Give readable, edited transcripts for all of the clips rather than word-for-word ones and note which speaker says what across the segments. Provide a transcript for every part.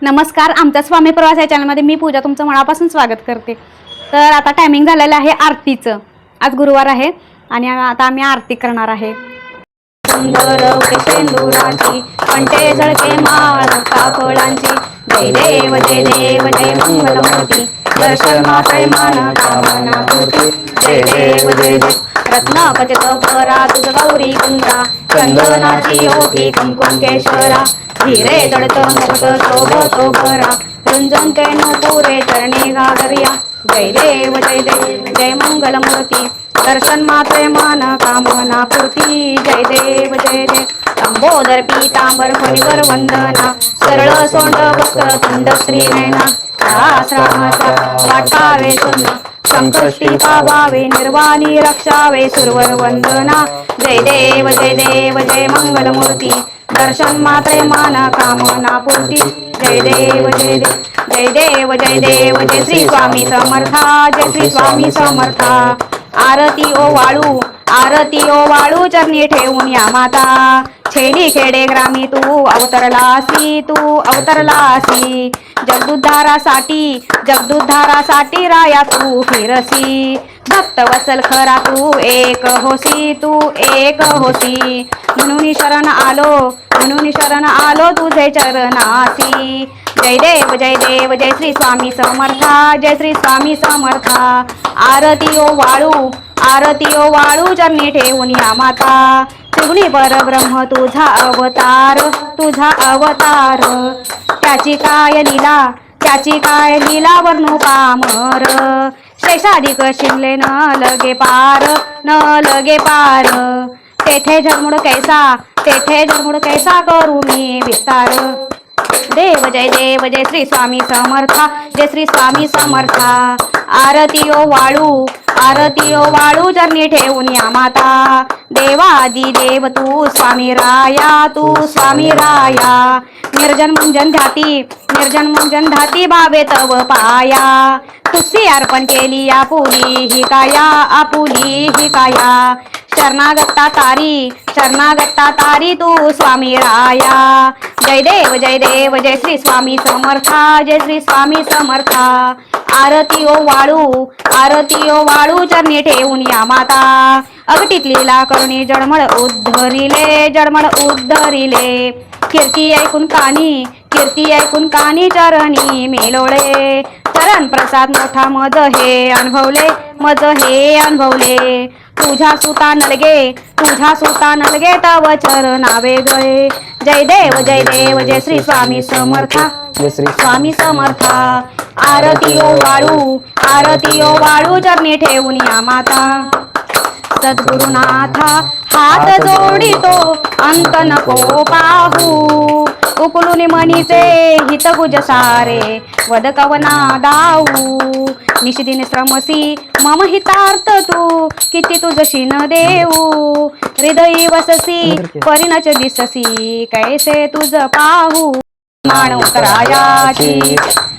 Speaker 1: नमस्कार, आमच्या स्वामी प्रवास या चॅनलमध्ये मी पूजा तुमचं मनापासून स्वागत करते। तर आता टायमिंग झालेलं आहे आरतीचं। आज गुरुवार आहे आणि आता आम्ही आरती करणार आहे। सुंदर शेंदुराची कंठे झळके माळ फळांची, जय देव जय देव जय मंगलमूर्ती, दर्शनाचे मान कामना पूर्ती, जय देव जय देव। रत्नाखचित परा तुझ गौरी कुंद्रा, चंदनाची ओटी कुंकुम केशरा, हिरे जडत मुकुट शोभतो भरा, रुंजनते नुपुरे चरणी घागरिया, जय देव जय देव जय मंगलमूर्ती, दर्शन मात्रे मान कामना पूर्ती, जय देव जय देव। लंबोदर पीतांबर फणीवर वंदना, सरळ सोंड वक्र तुंड श्रीनयना, रामाचा वाटावे सुंदर, संकष्टी पावावे निर्वाणी रक्षावे सुरवर वंदना, जय देव जय देव जय मंगलमूर्ती, दर्शन मात्रे मान कामना पूर्ती, जय देव जय देव जय देव जय देव जय श्री स्वामी समर्था, जय श्री स्वामी समर्था। आरती ओ वाळू, आरती ओ वाळू चरणी ठेवून या माता, छेडी खेडे ग्रामी तू अवतरलासी, तू अवतरलासी, जगदुद्धारासाठी जगदुद्धारासाठी राया तू फिरसी, भक्त वत्सल खरा तू एक होसी, तू एक होसी, म्हणून शरण आलो तुझे चरणासी, जय देव जय देव जय श्री स्वामी समर्था, जय श्री स्वामी समर्था। आरती ओ वाळू, आरती ओ वाळू चरणी ठेवून या माता, त्रिगुणी परब्रह्म तुझा अवतार, तुझा अवतार, त्याची काय लीला वर्णू पामर, शेषाधिक शिरले न लगे पार, न लगे पार, तेथे झगमुड कैसा करू मी विस्तार, देव जय श्री स्वामी समर्था, जय श्री स्वामी समर्था। आरती ओ वाळू, आरती ओ वाळू चरणी ठेवून या माता, देवादी देव तू स्वामी राया, तू स्वामी राया, निर्जन मुंजन धाती बाबे तव पाया, तुझी अर्पण केली आपुली ही काया, शरणागता तारी तू स्वामी राया, जय देव जय श्री स्वामी समर्था, जय श्री स्वामी समर्था। आरती ओ वाळू चरणी ठेवून या माता, अगटीत लीला करुणी जडमळ उद्धरिले, कीर्ती ऐकून कानी चरणी मेलोळे, चरण प्रसाद मोठा मज हे अनुभवले, तुझा सुता नलगे तव चरणावे गळे, जय देव जय श्री स्वामी समर्था, जय श्री स्वामी समर्था। आरती ओ वाळू चरणी ठेवून या माता, सद्गुरुनाथा हात जोडितो अंत नको पाहू, उकलून मनीचे हित गुज सारे वद कवना दाऊ, निशिदिन श्रमसी मम हितार्थ तू किती तुझशी न देऊ, हृदयी वससी परिणच दिससी कैसे तुझ पाहू, मान उतरायाची,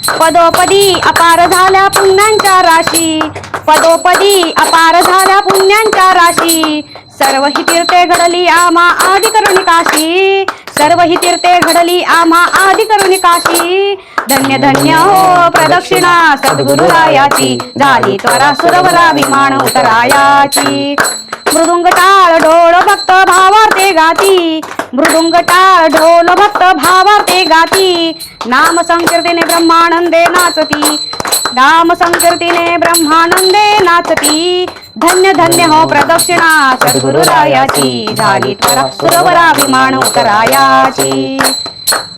Speaker 1: पदोपदी अपार झाल्या पुण्यांच्या राशी, पदोपदी अपार झाल्या पुण्यांच्या राशी, सर्व ही तीर्थे घडली आम्हा आदि करुणी काशी, सर्व ही तीर्थे घडली आम्हा आदि करुणी काशी, धन्य धन्य हो प्रदक्षिणा सद्गुरुरायाची, झाली त्वरा सुरवरा विमान उतरायाची, मृदुंग टाळ ढोल भक्त भावार्थे गाती, मृदुंग टाळ ढोल भक्त भावार्थे गाती, नाम संकीर्तने ब्रह्मानंदे नाचती, नाम संकीर्तने ब्रह्मानंदे नाचती, धन्य धन्य हो प्रदक्षिणा सद्गुरुरायाची, झाली त्वरा सुरवरा विमान उतरायाची,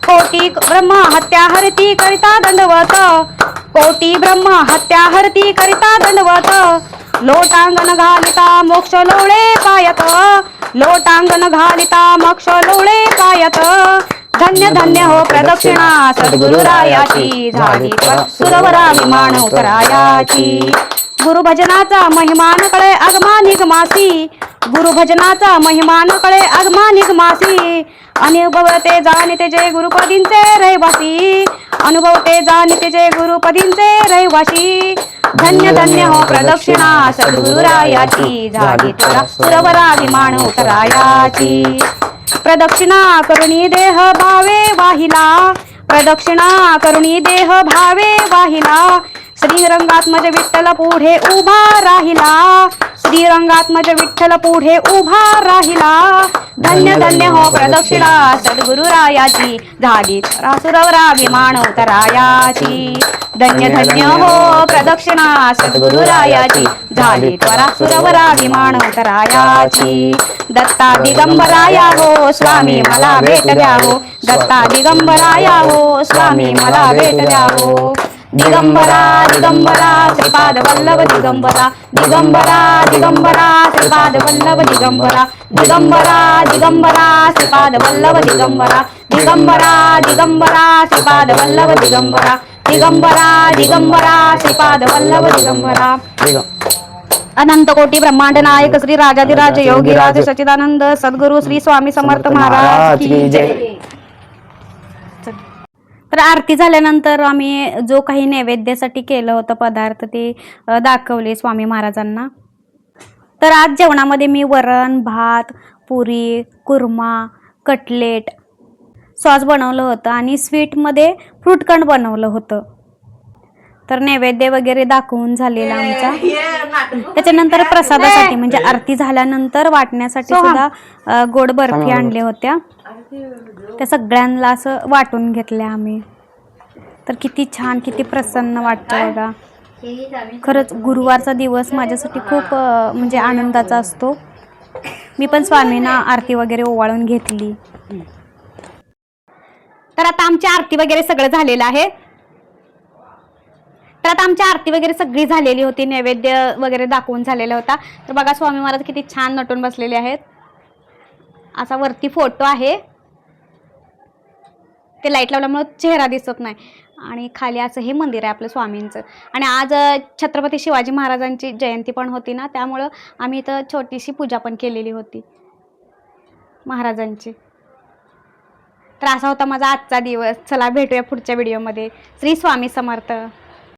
Speaker 1: कोटी ब्रह्म हत्या हरती करिता दंडवत, कोटी ब्रह्म हत्या हरती करिता दंडवत, लोटांगण घालिता मोक्ष लोळे पायत, लोटांगण घालिता मोक्ष लोळे पायत, धन्य धन्य हो प्रदक्षिणा सद्गुरुरायाची, झाली सुरवरा विमान उतरायाची, गुरुभजनाचा महिमान कळे आगमानिगमासी, गुरुभजनाचा महिमान कळे आगमानिगमासी, अनुभवते जाणते जे गुरुपदींचे रहिवासी, अनुभवते जाणते जे गुरुपदींचे रहिवासी, धन्य धन्य हो प्रदक्षिणा सद्गुरुरायाची, झाली त्वरा सुरवरा विमान उतरायाची, प्रदक्षिणा करुणी देह भावे वाहिला, प्रदक्षिणा करुणी देह भावे वाहिला श्रीरंगात्मज विठ्ठल पुढे उभा राहिला श्रीरंगात्मज विठ्ठल पुढे उभा राहिला धन्य धन्य हो प्रदक्षिणा सद्गुरुरायाची झाली सुरवराभिमान उतरायाची धन्य धन्य हो प्रदक्षिणा सद्गुरुरायाची झाली सुरवराभिमान उतरायाची दत्ता दिगंबराया हो स्वामी मला भेट द्या हो दत्ता दिगंबराया हो स्वामी मला भेट द्या हो दिगंबरा दिगंबरा श्रीपाद वल्लभ दिगंबरा दिगंबरा दिगंबरा श्रीपाद वल्लभ दिगंबरा दिगंबरा दिगंबरा श्रीपाद वल्लभ दिगंबरा दिगंबरा दिगंबरा श्रीपाद वल्लभ दिगंबरा दिगंबरा दिगंबरा श्रीपाद वल्लभ दिगंबरा अनंत कोटी ब्रह्मांड नायक श्री राजाधिराज योगीराज सच्चिदानंद सद्गुरु श्री स्वामी समर्थ महाराज की जय। तर आरती झाल्यानंतर आम्ही जो काही नैवेद्यासाठी केलं होतं पदार्थ ते दाखवले स्वामी महाराजांना। तर आज जेवणामध्ये मी वरण भात पुरी कुर्मा कटलेट सॉस बनवलं होतं आणि स्वीटमध्ये फ्रूटखंड बनवलं होतं। तर नैवेद्य वगैरे दाखवून झालेला आमचा। त्याच्यानंतर प्रसादासाठी म्हणजे आरती झाल्यानंतर वाटण्यासाठी सुद्धा गोड बर्फी आणल्या होत्या त्या सगळ्यांना असं वाटून घेतल्या आम्ही। तर किती छान किती प्रसन्न वाटतं बघा। खरंच गुरुवारचा दिवस माझ्यासाठी खूप म्हणजे आनंदाचा असतो। मी पण स्वामींना आरती वगैरे ओवाळून घेतली। तर आता आमची आरती वगैरे सगळं झालेलं आहे। तर आता आमची आरती वगैरे सगळी झालेली होती नैवेद्य वगैरे दाखवून झालेला होता। तर बघा स्वामी महाराज किती छान नटून बसलेले आहेत। असा वरती फोटो आहे ते लाईट लावल्यामुळे चेहरा दिसत नाही आणि खाली असं हे मंदिर आहे आपलं स्वामींचं। आणि आज छत्रपती शिवाजी महाराजांची जयंती पण होती ना त्यामुळं आम्ही इथं छोटीशी पूजा पण केलेली होती महाराजांची। तर असा होता माझा आजचा दिवस। चला भेटूया पुढच्या व्हिडिओमध्ये। श्री स्वामी समर्थ।